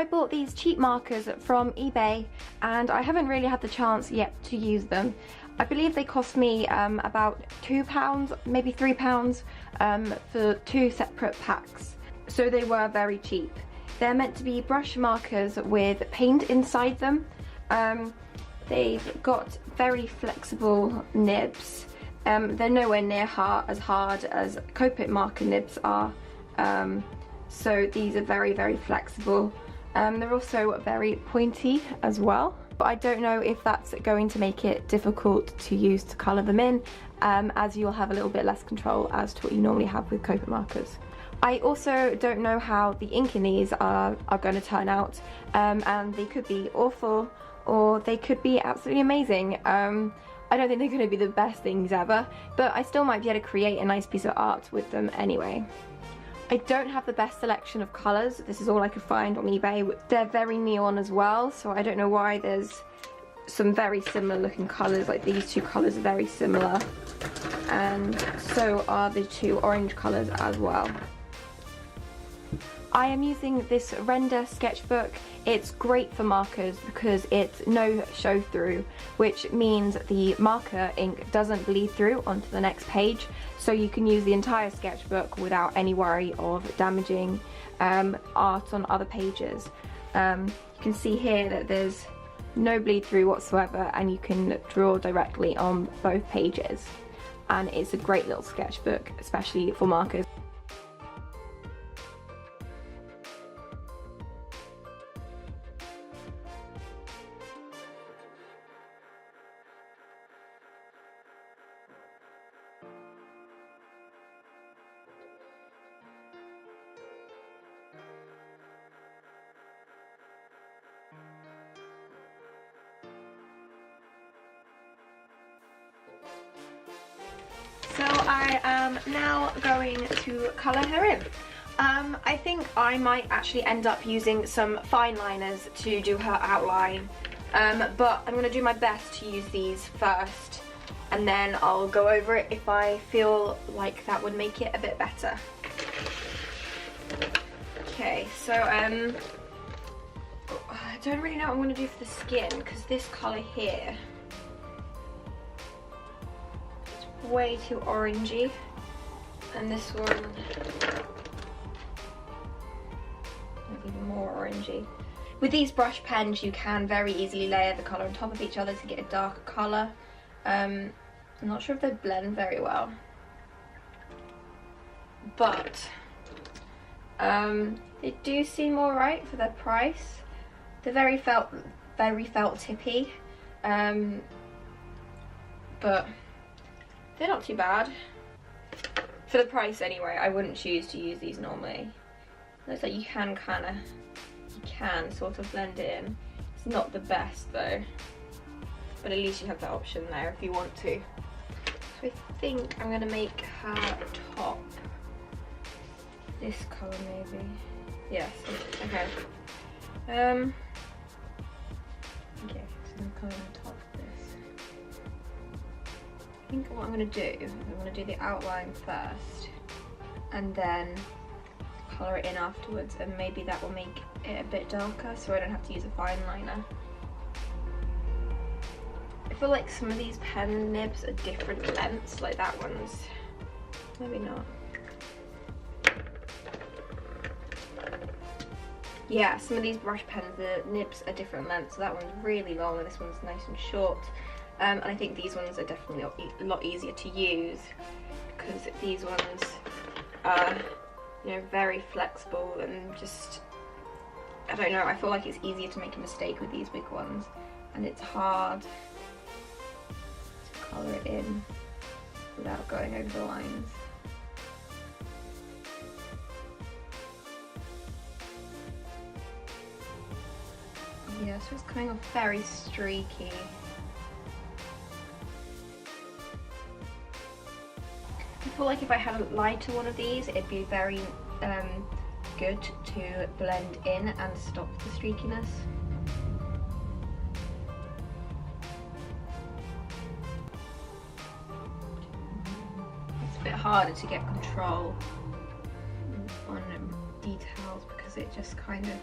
I bought these cheap markers from eBay and I haven't really had the chance yet to use them. I believe they cost me about £2, maybe £3 for 2 separate packs. So they were very cheap. They're meant to be brush markers with paint inside them. They've got very flexible nibs. They're nowhere near as hard as Copic marker nibs are. So these are very, very flexible. They're also very pointy as well. But I don't know if that's going to make it difficult to use to colour them in, as you'll have a little bit less control as to what you normally have with Copic markers. I also don't know how the ink in these are going to turn out, and they could be awful or they could be absolutely amazing. I don't think they're going to be the best things ever, but I still might be able to create a nice piece of art with them anyway. I don't have the best selection of colours. This is all I could find on eBay. They're very neon as well, so I don't know why. There's some very similar looking colours, like these two colours are very similar, and so are the two orange colours as well. I am using this Render sketchbook. It's great for markers because it's no show through, which means the marker ink doesn't bleed through onto the next page, so you can use the entire sketchbook without any worry of damaging art on other pages. You can see here that there's no bleed through whatsoever and you can draw directly on both pages, and it's a great little sketchbook, especially for markers. So I am now going to colour her in. I think I might actually end up using some fine liners to do her outline, but I'm going to do my best to use these first, and then I'll go over it if I feel like that would make it a bit better. Okay, so I don't really know what I'm going to do for the skin, because this colour here, way too orangey, and this one even more orangey. With these brush pens you can very easily layer the colour on top of each other to get a darker colour. I'm not sure if they blend very well, but they do seem alright for their price. They're very felt tippy, but they're not too bad. For the price anyway, I wouldn't choose to use these normally. Looks like you can sort of blend it in. It's not the best though, but at least you have that option there if you want to. So I think I'm gonna make her top this colour maybe. Yes, okay. Okay, so I'm colour on top of this. I think what I'm going to do is I'm going to do the outline first and then colour it in afterwards, and maybe that will make it a bit darker so I don't have to use a fine liner. I feel like some of these pen nibs are different lengths, like that one's maybe not. Yeah, some of these brush pens, the nibs are different lengths, so that one's really long and this one's nice and short. And I think these ones are definitely a lot easier to use because these ones are, you know, very flexible and just, I don't know, I feel like it's easier to make a mistake with these big ones, and it's hard to colour it in without going over the lines. Yeah, so it's coming off very streaky. I feel like if I had a lighter one of these, it'd be very good to blend in and stop the streakiness. It's a bit harder to get control on details because it just kind of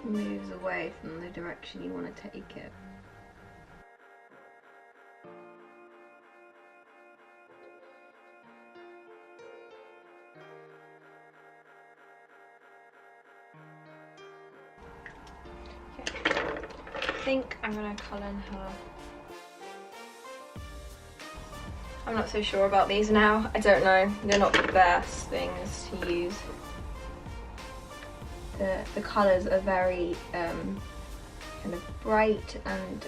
moves away from the direction you want to take it. I think I'm going to colour in her. I'm not so sure about these now. I don't know. They're not the best things to use. The colours are very kind of bright and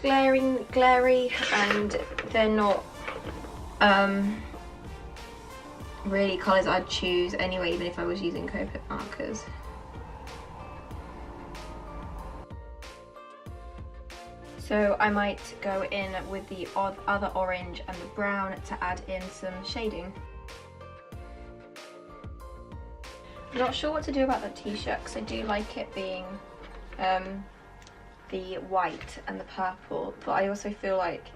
glary, and they're not really colours I'd choose anyway, even if I was using Copic markers. So I might go in with the other orange and the brown to add in some shading. I'm not sure what to do about that t-shirt because I do like it being the white and the purple, but I also feel like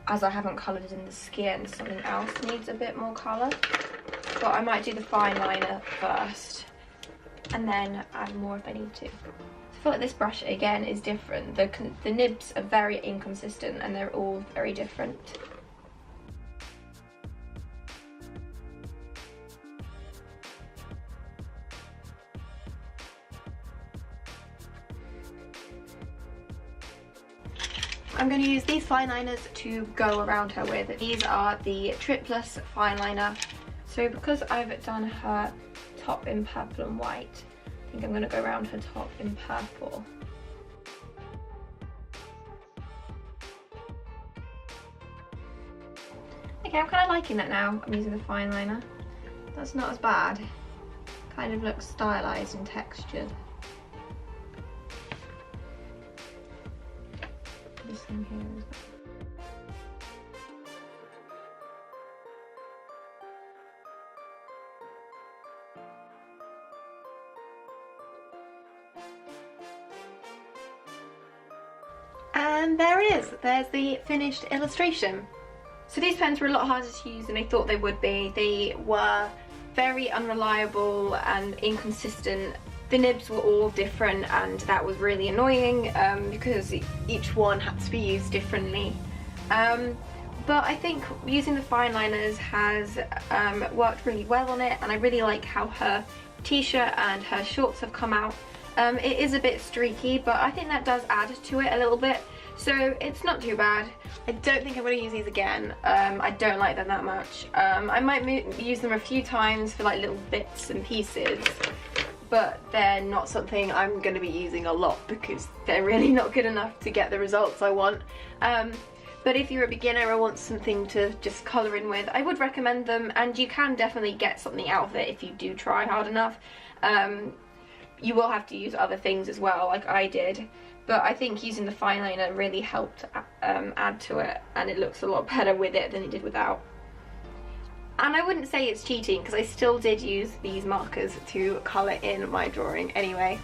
as I haven't coloured in the skin, something else needs a bit more colour. But I might do the fine liner first and then add more if I need to. I feel like this brush again is different. The nibs are very inconsistent and they're all very different. I'm going to use these fine liners to go around her with. These are the Triplus fine liner. So because I've done her top in purple and white, I think I'm going to go around her top in purple. Okay, I'm kind of liking that now. I'm using the fine liner. That's not as bad. Kind of looks stylized and textured. This one here as well. And there it is, there's the finished illustration. So these pens were a lot harder to use than I thought they would be. They were very unreliable and inconsistent. The nibs were all different and that was really annoying because each one had to be used differently. But I think using the fine liners has worked really well on it, and I really like how her t-shirt and her shorts have come out. It is a bit streaky, but I think that does add to it a little bit, so it's not too bad. I don't think I'm going to use these again. I don't like them that much. I might use them a few times for like little bits and pieces, but they're not something I'm going to be using a lot because they're really not good enough to get the results I want. But if you're a beginner or want something to just colour in with, I would recommend them, and you can definitely get something out of it if you do try hard enough. You will have to use other things as well, like I did, but I think using the fine liner really helped add to it, and it looks a lot better with it than it did without. And I wouldn't say it's cheating because I still did use these markers to colour in my drawing anyway.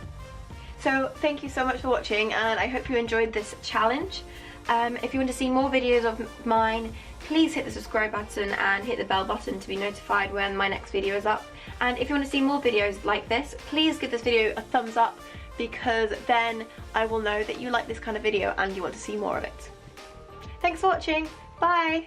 So thank you so much for watching, and I hope you enjoyed this challenge. If you want to see more videos of mine, please hit the subscribe button and hit the bell button to be notified when my next video is up. And if you want to see more videos like this, please give this video a thumbs up, because then I will know that you like this kind of video and you want to see more of it. Thanks for watching, bye!